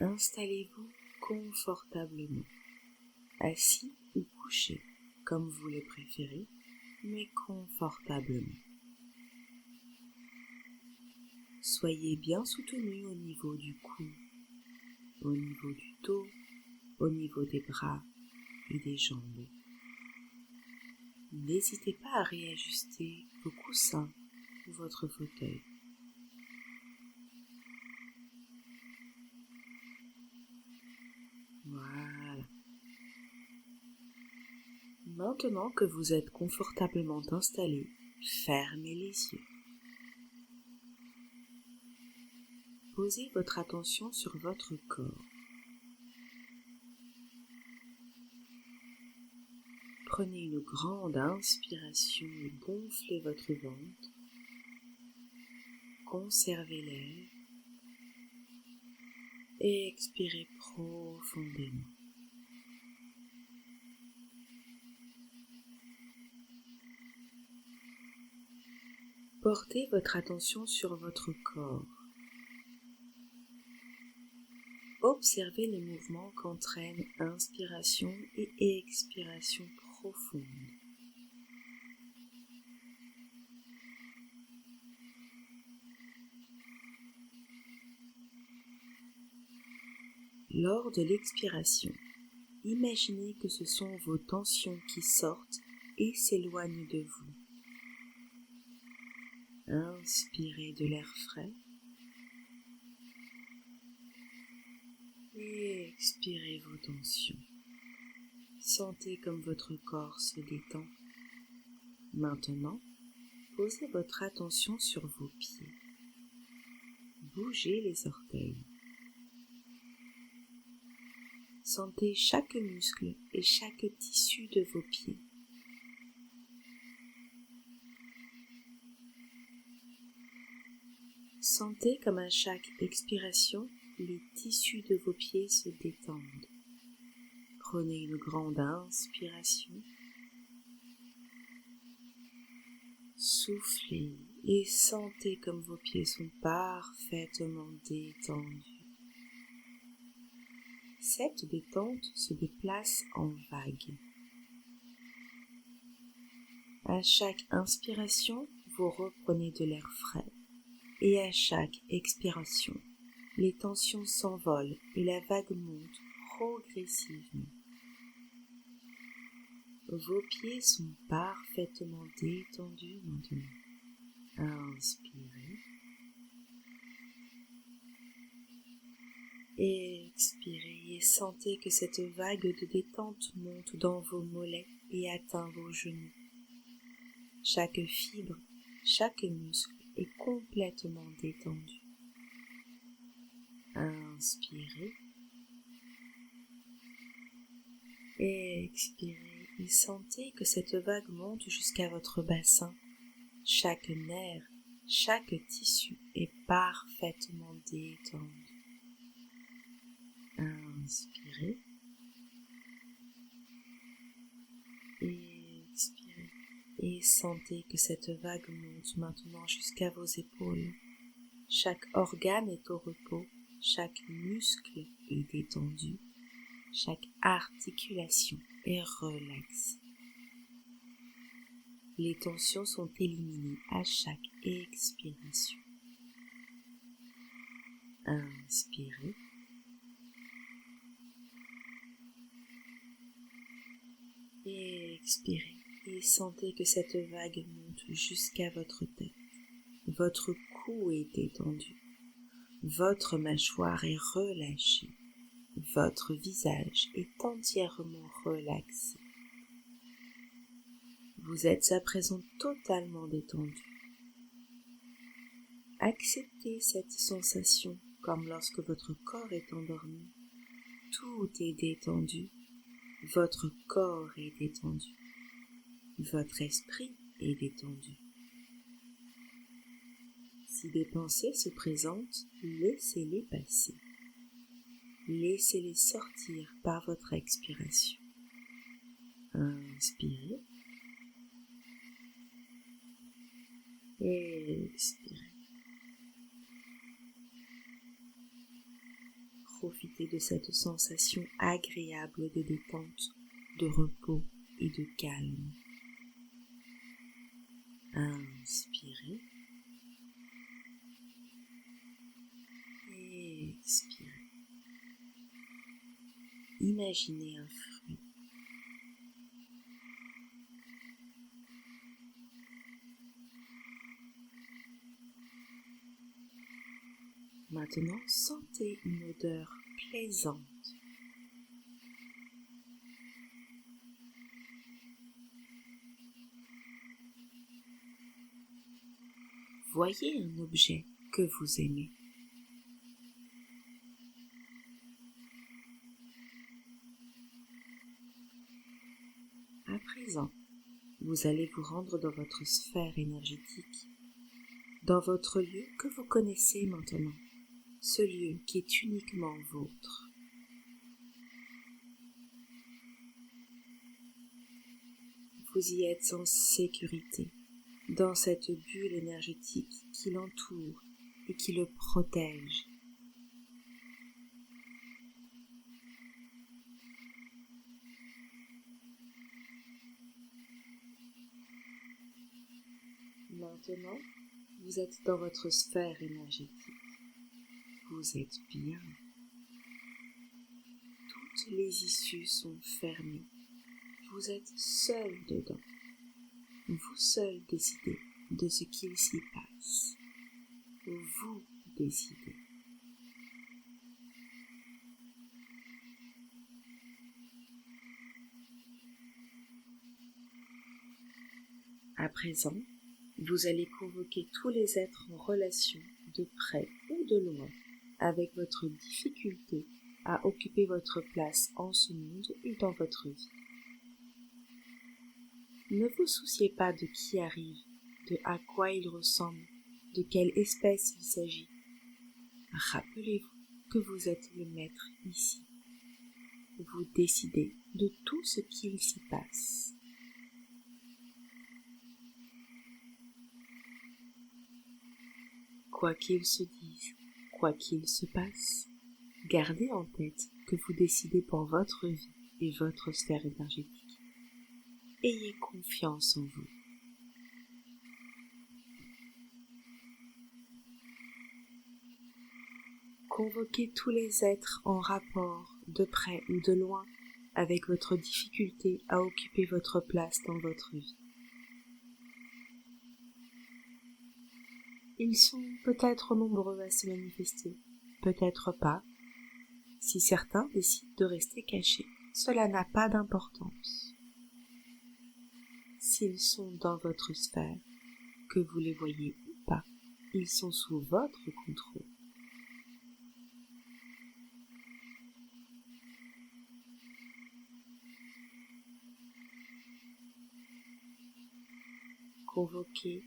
Installez-vous confortablement, assis ou couché, comme vous le préférez, mais confortablement. Soyez bien soutenu au niveau du cou, au niveau du dos, au niveau des bras et des jambes. N'hésitez pas à réajuster vos coussins ou votre fauteuil. Voilà. Maintenant que vous êtes confortablement installé, fermez les yeux. Posez votre attention sur votre corps. Prenez une grande inspiration et gonflez votre ventre. Conservez l'air et expirez profondément. Portez votre attention sur votre corps. Observez les mouvements qu'entraînent inspiration et expiration profonde. Lors de l'expiration, imaginez que ce sont vos tensions qui sortent et s'éloignent de vous. Inspirez de l'air frais et expirez vos tensions. Sentez comme votre corps se détend. Maintenant, posez votre attention sur vos pieds. Bougez les orteils. Sentez chaque muscle et chaque tissu de vos pieds. Sentez comme à chaque expiration, les tissus de vos pieds se détendent. Prenez une grande inspiration. Soufflez et sentez comme vos pieds sont parfaitement détendus. Cette détente se déplace en vagues. À chaque inspiration, vous reprenez de l'air frais et à chaque expiration, les tensions s'envolent et la vague monte progressivement. Vos pieds sont parfaitement détendus maintenant. Inspirez. Expirez et sentez que cette vague de détente monte dans vos mollets et atteint vos genoux. Chaque fibre, chaque muscle est complètement détendu. Inspirez. Expirez et sentez que cette vague monte jusqu'à votre bassin. Chaque nerf, chaque tissu est parfaitement détendu. Inspirez. Expirez. Et sentez que cette vague monte maintenant jusqu'à vos épaules. Chaque organe est au repos, chaque muscle est détendu, chaque articulation est relaxée. Les tensions sont éliminées à chaque expiration. Inspirez. Expirez et sentez que cette vague monte jusqu'à votre tête. Votre cou est détendu. Votre mâchoire est relâchée. Votre visage est entièrement relaxé. Vous êtes à présent totalement détendu. Acceptez cette sensation comme lorsque votre corps est endormi. Tout est détendu. Votre corps est détendu. Votre esprit est détendu. Si des pensées se présentent, laissez-les passer. Laissez-les sortir par votre expiration. Inspirez. Expirez. profiter de cette sensation agréable de détente, de repos et de calme. Inspirez. Expirez. Imaginez un fruit. Maintenant, sentez une odeur plaisante. Voyez un objet que vous aimez. À présent, vous allez vous rendre dans votre sphère énergétique, dans votre lieu que vous connaissez maintenant, ce lieu qui est uniquement vôtre. Vous y êtes en sécurité, dans cette bulle énergétique qui l'entoure et qui le protège. Maintenant, vous êtes dans votre sphère énergétique. Vous êtes bien. Toutes les issues sont fermées. Vous êtes seul dedans. Vous seul décidez de ce qu'il s'y passe. Vous décidez. À présent, vous allez convoquer tous les êtres en relation, de près ou de loin, avec votre difficulté à occuper votre place en ce monde et dans votre vie. Ne vous souciez pas de qui arrive, de à quoi il ressemble, de quelle espèce il s'agit. Rappelez-vous que vous êtes le maître ici. Vous décidez de tout ce qu'il s'y passe. Quoi qu'il se dise, quoi qu'il se passe, gardez en tête que vous décidez pour votre vie et votre sphère énergétique. Ayez confiance en vous. Convoquez tous les êtres en rapport, de près ou de loin, avec votre difficulté à occuper votre place dans votre vie. Ils sont peut-être nombreux à se manifester, peut-être pas. Si certains décident de rester cachés, cela n'a pas d'importance. S'ils sont dans votre sphère, que vous les voyez ou pas, ils sont sous votre contrôle. Convoquez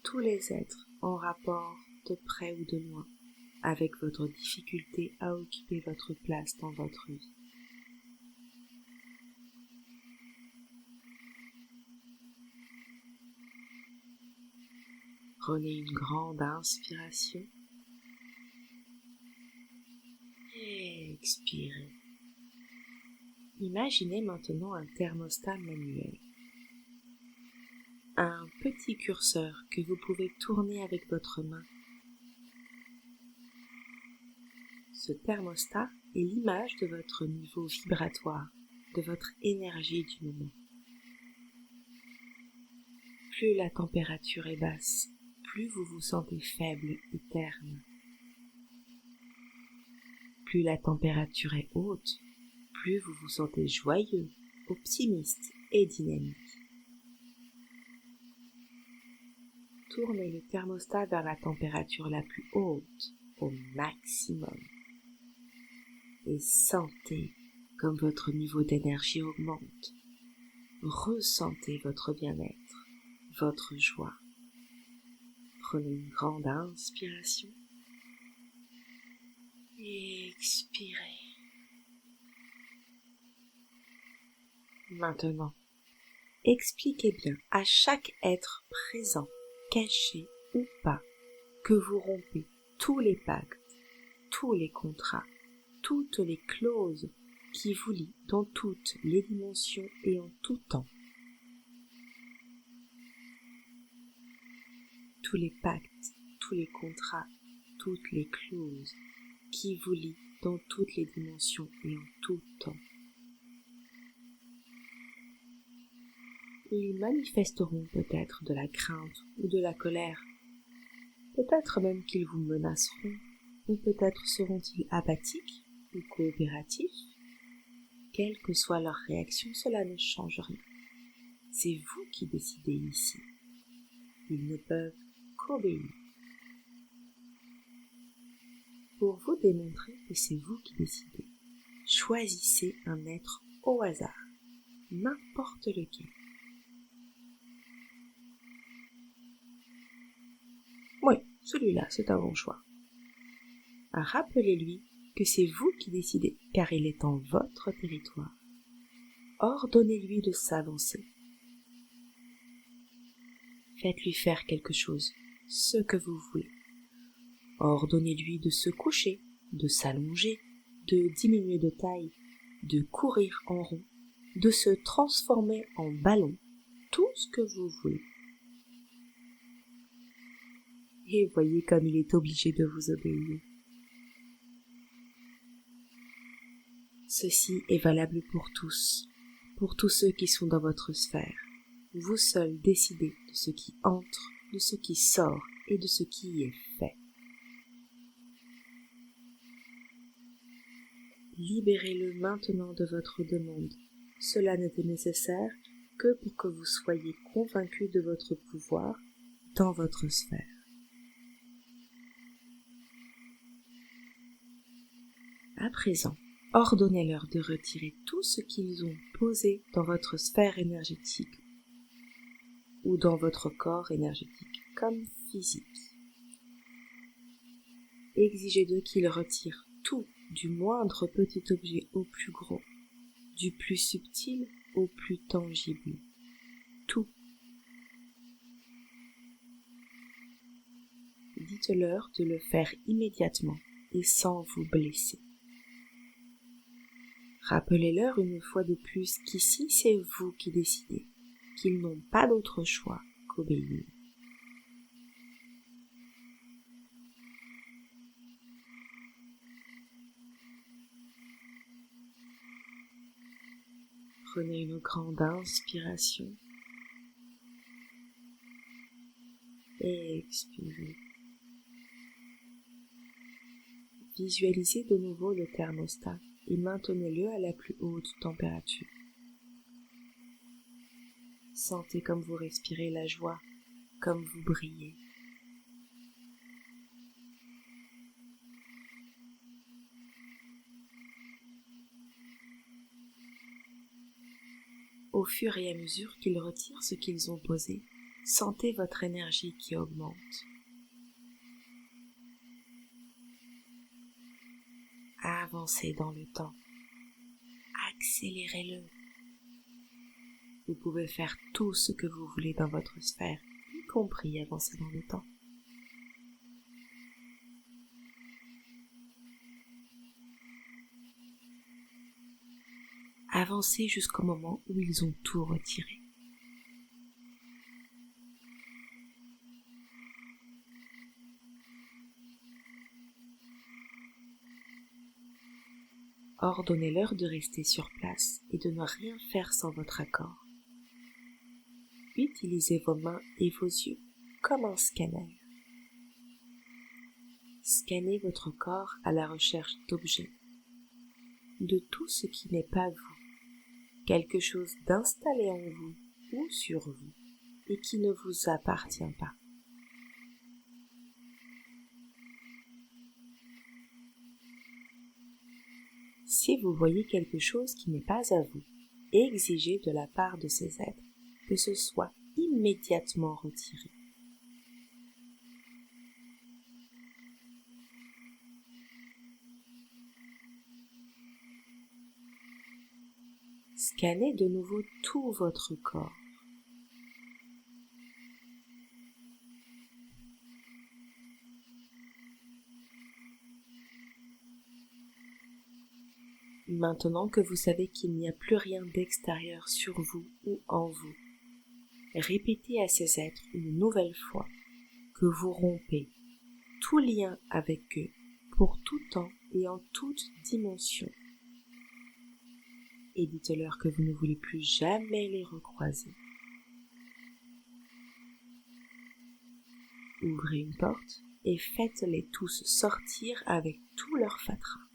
tous les êtres en rapport de près ou de loin avec votre difficulté à occuper votre place dans votre vie. Prenez une grande inspiration et expirez. Imaginez maintenant un thermostat manuel. Un petit curseur que vous pouvez tourner avec votre main. Ce thermostat est l'image de votre niveau vibratoire, de votre énergie du moment. Plus la température est basse, plus vous vous sentez faible et terne. Plus la température est haute, plus vous vous sentez joyeux, optimiste et dynamique. Tournez le thermostat vers la température la plus haute, au maximum. Et sentez comme votre niveau d'énergie augmente. Ressentez votre bien-être, votre joie. Prenez une grande inspiration et expirez. Maintenant, expliquez bien à chaque être présent, caché ou pas, que vous rompez tous les pactes, tous les contrats, toutes les clauses qui vous lient dans toutes les dimensions et en tout temps. Tous les pactes, tous les contrats, toutes les clauses qui vous lient dans toutes les dimensions et en tout temps. Ils manifesteront peut-être de la crainte ou de la colère, peut-être même qu'ils vous menaceront, ou peut-être seront-ils apathiques ou coopératifs. Quelle que soit leur réaction, cela ne change rien. C'est vous qui décidez ici. Ils ne peuvent qu'obéir. Pour vous démontrer que c'est vous qui décidez, choisissez un être au hasard, n'importe lequel. Oui, celui-là, c'est un bon choix. Rappelez-lui que c'est vous qui décidez, car il est en votre territoire. Ordonnez-lui de s'avancer. Faites-lui faire quelque chose, ce que vous voulez. Ordonnez-lui de se coucher, de s'allonger, de diminuer de taille, de courir en rond, de se transformer en ballon, tout ce que vous voulez. Et voyez comme il est obligé de vous obéir. Ceci est valable pour tous ceux qui sont dans votre sphère. Vous seul décidez de ce qui entre, de ce qui sort et de ce qui est fait. Libérez-le maintenant de votre demande. Cela n'était nécessaire que pour que vous soyez convaincu de votre pouvoir dans votre sphère. À présent, ordonnez-leur de retirer tout ce qu'ils ont posé dans votre sphère énergétique ou dans votre corps énergétique comme physique. Exigez d'eux qu'ils retirent tout, du moindre petit objet au plus gros, du plus subtil au plus tangible. Tout. Dites-leur de le faire immédiatement et sans vous blesser. Rappelez-leur une fois de plus qu'ici c'est vous qui décidez, qu'ils n'ont pas d'autre choix qu'obéir. Prenez une grande inspiration et expirez. Visualisez de nouveau le thermostat et maintenez-le à la plus haute température. Sentez comme vous respirez la joie, comme vous brillez. Au fur et à mesure qu'ils retirent ce qu'ils ont posé, sentez votre énergie qui augmente. Avancez dans le temps. Accélérez-le. Vous pouvez faire tout ce que vous voulez dans votre sphère, y compris avancer dans le temps. Avancez jusqu'au moment où ils ont tout retiré. Ordonnez-leur de rester sur place et de ne rien faire sans votre accord. Utilisez vos mains et vos yeux comme un scanner. Scannez votre corps à la recherche d'objets, de tout ce qui n'est pas vous, quelque chose d'installé en vous ou sur vous et qui ne vous appartient pas. Si vous voyez quelque chose qui n'est pas à vous, exigez de la part de ces êtres que ce soit immédiatement retiré. Scannez de nouveau tout votre corps. Maintenant que vous savez qu'il n'y a plus rien d'extérieur sur vous ou en vous, répétez à ces êtres une nouvelle fois que vous rompez tout lien avec eux pour tout temps et en toute dimension. Et dites-leur que vous ne voulez plus jamais les recroiser. Ouvrez une porte et faites-les tous sortir avec tout leur fatras.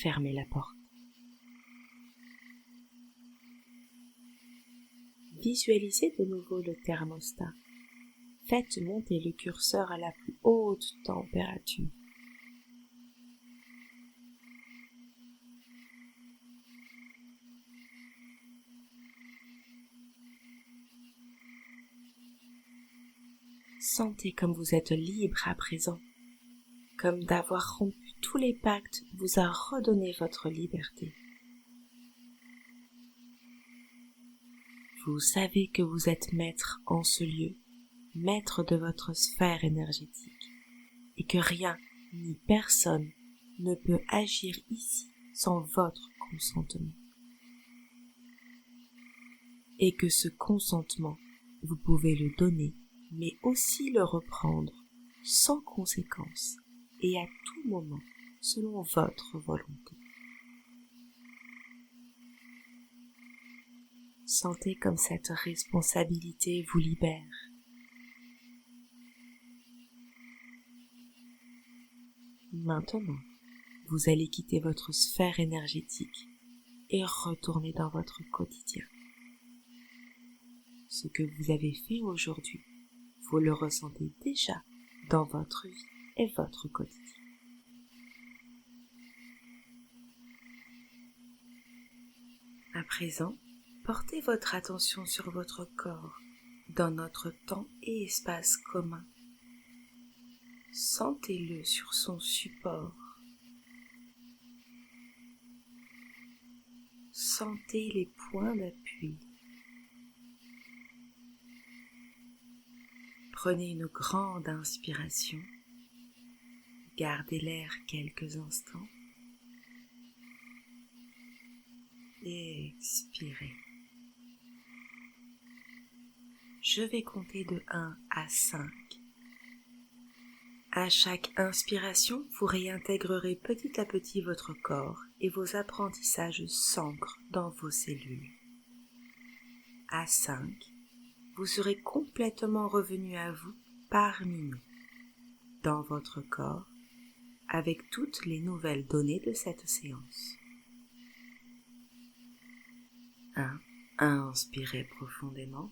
Fermez la porte. Visualisez de nouveau le thermostat. Faites monter le curseur à la plus haute température. Sentez comme vous êtes libre à présent, comme d'avoir rompu tous les pactes vous a redonné votre liberté. Vous savez que vous êtes maître en ce lieu, maître de votre sphère énergétique, et que rien ni personne ne peut agir ici sans votre consentement. Et que ce consentement, vous pouvez le donner, mais aussi le reprendre, sans conséquence, et à tout moment, selon votre volonté. Sentez comme cette responsabilité vous libère. Maintenant, vous allez quitter votre sphère énergétique et retourner dans votre quotidien. Ce que vous avez fait aujourd'hui, vous le ressentez déjà dans votre vie et votre quotidien. À présent, portez votre attention sur votre corps dans notre temps et espace commun. Sentez-le sur son support. Sentez les points d'appui. Prenez une grande inspiration. Gardez l'air quelques instants. Et expirez. Je vais compter de 1 à 5. À chaque inspiration, vous réintégrerez petit à petit votre corps et vos apprentissages s'ancrent dans vos cellules. À 5, vous serez complètement revenu à vous parmi nous, dans votre corps, avec toutes les nouvelles données de cette séance. 1. Inspirez profondément.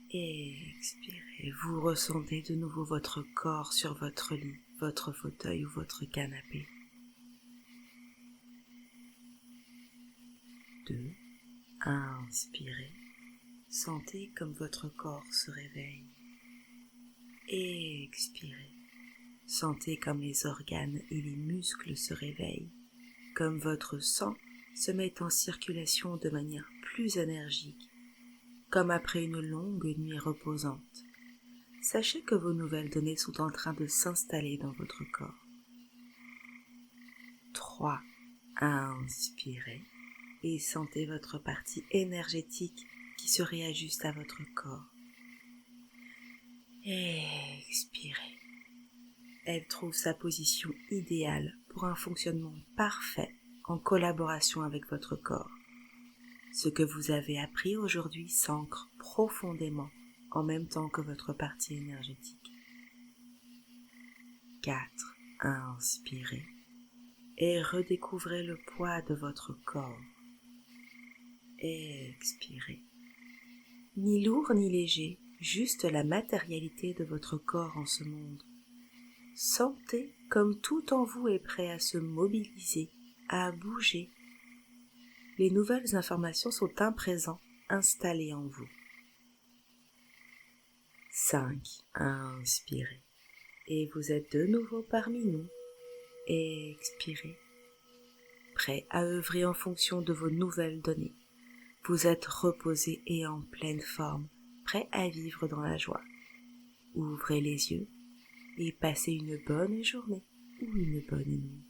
Et expirez. Vous ressentez de nouveau votre corps sur votre lit, votre fauteuil ou votre canapé. 2. Inspirez. Sentez comme votre corps se réveille. Et expirez. Sentez comme les organes et les muscles se réveillent, comme votre sang se met en circulation de manière plus énergique, comme après une longue nuit reposante. Sachez que vos nouvelles données sont en train de s'installer dans votre corps. 3. Inspirez et sentez votre partie énergétique qui se réajuste à votre corps. Et expirez. Elle trouve sa position idéale pour un fonctionnement parfait en collaboration avec votre corps. Ce que vous avez appris aujourd'hui s'ancre profondément en même temps que votre partie énergétique. 4. Inspirez et redécouvrez le poids de votre corps. Expirez. Ni lourd ni léger, juste la matérialité de votre corps en ce monde. Sentez comme tout en vous est prêt à se mobiliser, à bouger. Les nouvelles informations sont un présent installé en vous. 5. Inspirez. Et vous êtes de nouveau parmi nous. Expirez. Prêt à œuvrer en fonction de vos nouvelles données. Vous êtes reposé et en pleine forme, prêt à vivre dans la joie. Ouvrez les yeux et passez une bonne journée ou une bonne nuit.